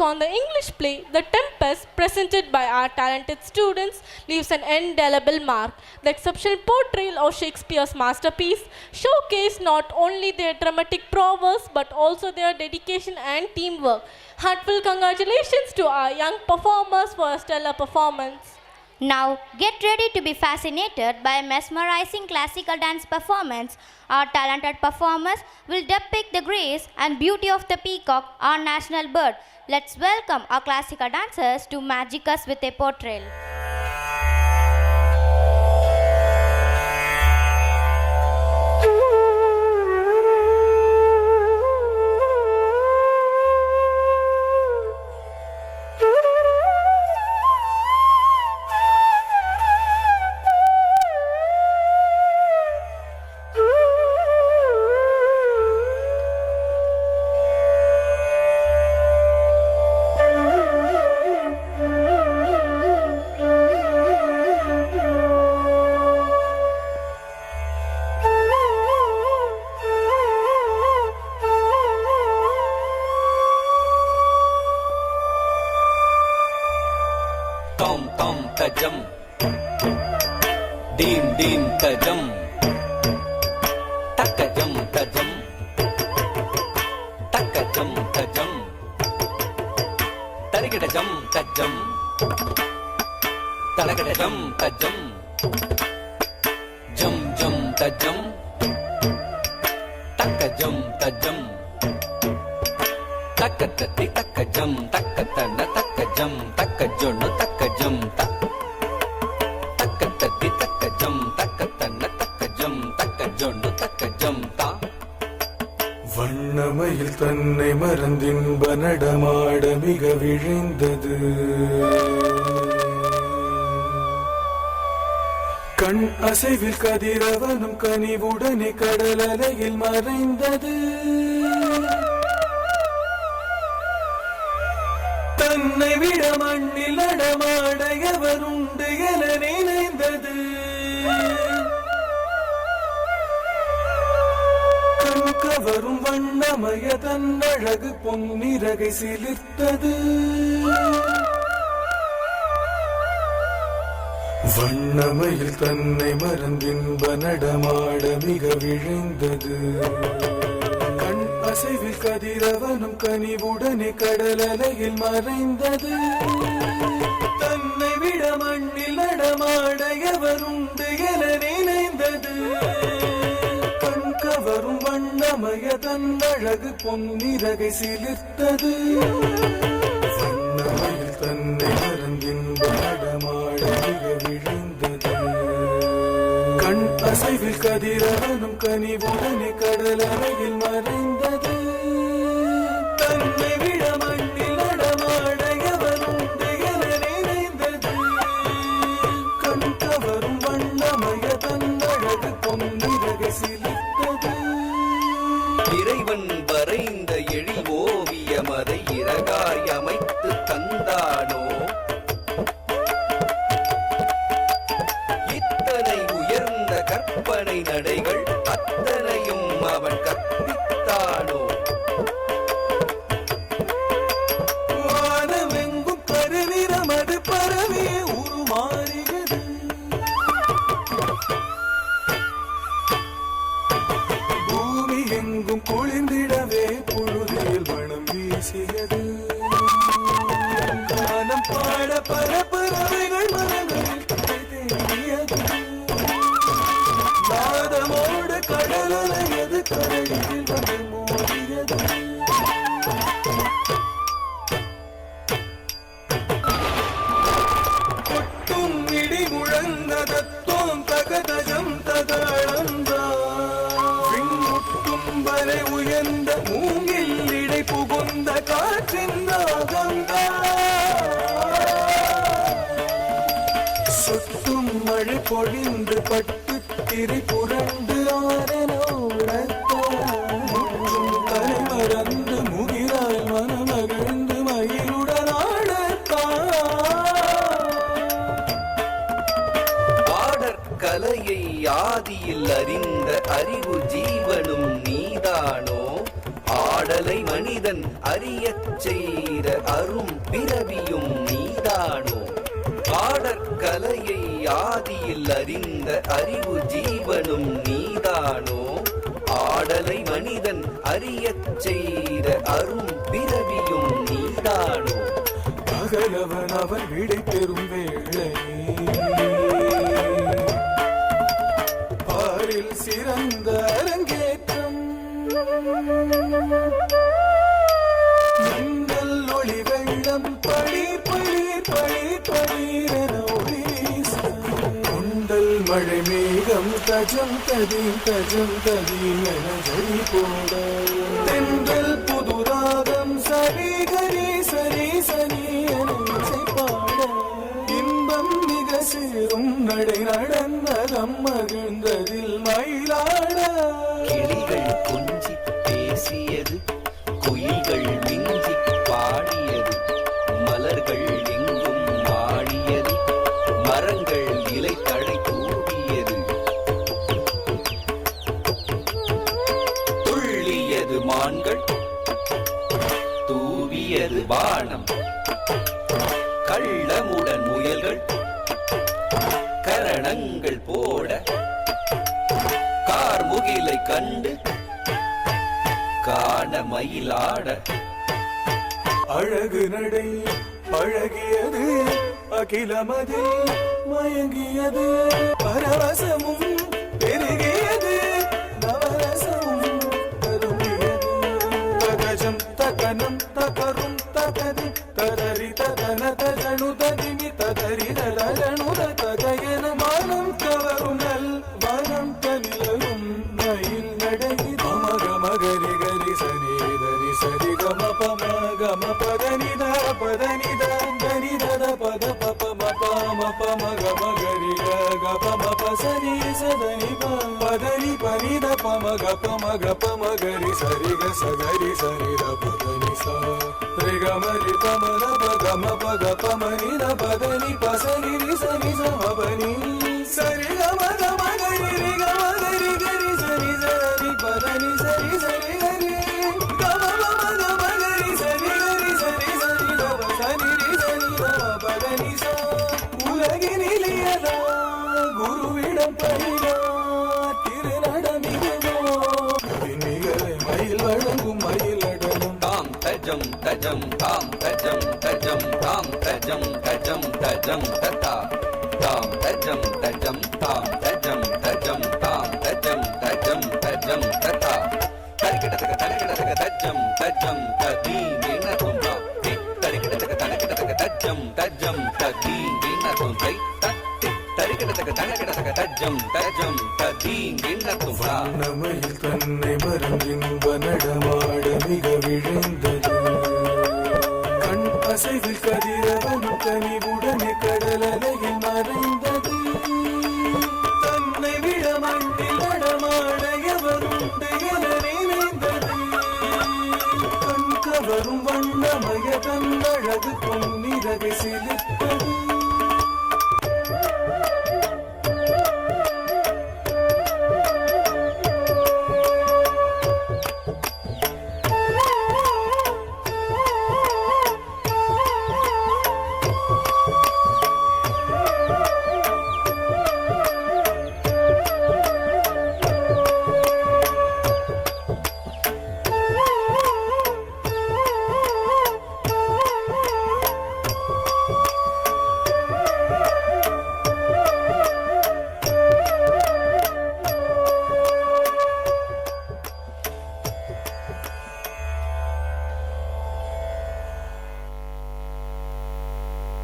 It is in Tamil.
On the English play, The Tempest, presented by our talented students, leaves an indelible mark. The exceptional portrayal of Shakespeare's masterpiece showcased not only their dramatic prowess but also their dedication and teamwork. Heartfelt congratulations to our young performers for a stellar performance. Now, get ready to be fascinated by a mesmerizing classical dance performance. Our talented performers will depict the grace and beauty of the peacock, our national bird. Let's welcome our classical dancers to magic us with a portrayal. Tom tom tajam, dim dim tajam, takajam tajam, takajam tajam, tarikadajam tajam, tarakadajam tajam, jam jam tajam, takajam tajam, takatati takajam, takatana takajam, takajonu takajam ta, takatati takajam, takatana takajam, takajonu takajam ta. வண்ணமயில் தன்னை மறந்தின்ப நடமாட மிக விழைந்தது. கண் அசைவில் கதிரவனும் கனிவுடனே கடல் அலையில் மறைந்தது. தன்னை விட மண்ணில் நடமாட எவருண்டு என நினைந்தது. கண் கவரும் வண்ணமய தன்னழகு பொன்னிறகை சிலிர்த்தது. வண்ணமயில் தன்னை மறந்தின்ப நடமாட மிக விழைந்தது. கண் அசைவில் கதிரவனும் கனிவுடனே கடல் அலையில் மறைந்தது. தன்னை விட மண்ணில் நடமாட எவருண்டு என நினைந்தது. கண் கவரும் வண்ணமய தன்னழகு பொன்னிறகை சிலிர்த்தது. வண்ணமயில் தன்னை மறந்தின்ப நடமாட மிக விழைந்தது. கண் அசைவில் கதிரவனும் கனிவுடனே கடல் அலையில் மறைந்தது. தன்னை விட மண்ணில் நடமாட எவருண்டு என நினைந்தது. கண் கவரும் வண்ணமய தன்னழகு பொன்னிறகை சிலிர்த்தது. இறைவன் வரைந்த எழில் ஓவியம் அதை இறகாய் அமைத்து தந்தானோ, இத்தனை உயர்ந்த கற்பனை நடைகள் அத்தனையும் அவன் கற்பித்தானோ. வானமெங்கும் கருநிறம் அது பரவிய உருமாறியது. பூமி எங்கும் குளிர்ந்திடவே பொழுதில் மனம் வீசியது. கானம் பாட பல பறவைகள் மரங்களில் தேடியது. நாதமோடு கடல் அலையது கரையில் வந்து மோதியது. கொட்டும் இடி முழங்கதத்தோம் தகதஜம் தகழந்தாம் வரை உயர்ந்த மூங்கில் இடை புகுந்த காற்றின் ராகந்தா. சுத்தும் மழை பொழிந்து பட்டு திரை புரண்டு ஆரனோடத்தாற்றும் தலை மறந்து முகிரால் மனமகிழ்ந்து மயிருடனாடத்தான். கலையை ஆதியில் அறிந்த அறிவு ஜீவனும் நீதானோ. ஆடலை மனிதன் அறியச் செய்த அரும் பிறவியும் நீதானோ பாடற்கலையை ஆதியில் அறிந்த அறிவு ஜீவனும் நீதானோ ஆடலை மனிதன் அறியச் செய்த அரும் பிறவியும் நீதானோ பகலவன் அவன் விடை பெறும் வேளை பாரில் சிறந்த அரங்கேற்றம் மின்னல் ஒளி வெள்ளம் பளிர் பளிர் பளிர் பளிரென ஒளி கொண்டல் மழை மேகம் தஜம் ததீம் என ஜடி போட தென்றல் புதுராகம் சரி கரி சரி சரி என இசை பாட இன்பம் மிக சேரும் நடை நடந்ததம் மகிழ்ந்ததில் மயிலாட கிளிகள் கொஞ்சி பேசியது குயில்கள் மிஞ்சி பாடியது மலர்கள் எங்கும் ஆடியது மரங்கள் இலை தழை தூவியது துள்ளியது மான்கள் தூவியது வானம் கள்ளமுடன் முயல்கள் கரணங்கள் போட கார்முகிலை கண்டு காண மயிலாட அழகு நடை பழகியது அகிலமதில் மயங்கியது பரவசமும் பெருகியது நவரசமும் தருமியது தகஜம் தகனம் தகரும் தகதி ததரி ததன தஜனு ததிமி ததரி ததனு ததயன மானம் கவரும் நல் வனம் தனிலரும் மயில் நடை மமக மகரி கரி சரி தரி சரி கம பம கம பதனி த பதனி த தனி தத பத பப மப மப மக மகரி க பம பசனி சதனி பதனி பனி த பம க பம கரி சரி க சகரி சரி த பதனி ச ரி க மரி பம த ப பமனி த பதனி பசனி ரி சனி ச மபனி சரி க ம கரி ரி க மகரி கரி சரி சரி பதனி சரி சரி கரி கம மம மகரி சரி கரி சரி சரி த பசனி ரி சனி த பதனி ச உலகினிலியதா குருவிடம் பயிலா திருநடமிகோ நிகழை மயில் வழங்கும் மயிலடனம் தாம் தஜம் தஜம் தாம் தஜம் தஜம் தாம் தஜம் தஜம் தஜம் ததா தாம் தஜம் தஜம் தாம் தஜம் தஜம் தாம் தஜம் தஜம் தஜம் ததா தரிகிடதக தரிகிடதக தஜம் தஜம் ததீன தும்பா தரிகிடதக தரிகிடதக தஜம் தஜம் ததீன தும்பை தத்தி தரிகிடதக தரிகிடதக தஜம் தஜம் ததீன தும்பா நமையில் தன்னை மறந்தின்ப நடமாட மிக விழுந்தது கண் அசைவில் கதிரவன் கனிவுடனே கடலலையில் மறைந்தது தன்னை விட மண்ணில் நடமாட எவருண்டு என நினைந்தது கண் கவரும் வண்ணமய தன்னழகு பொன்னிறகை சிலிர்த்தது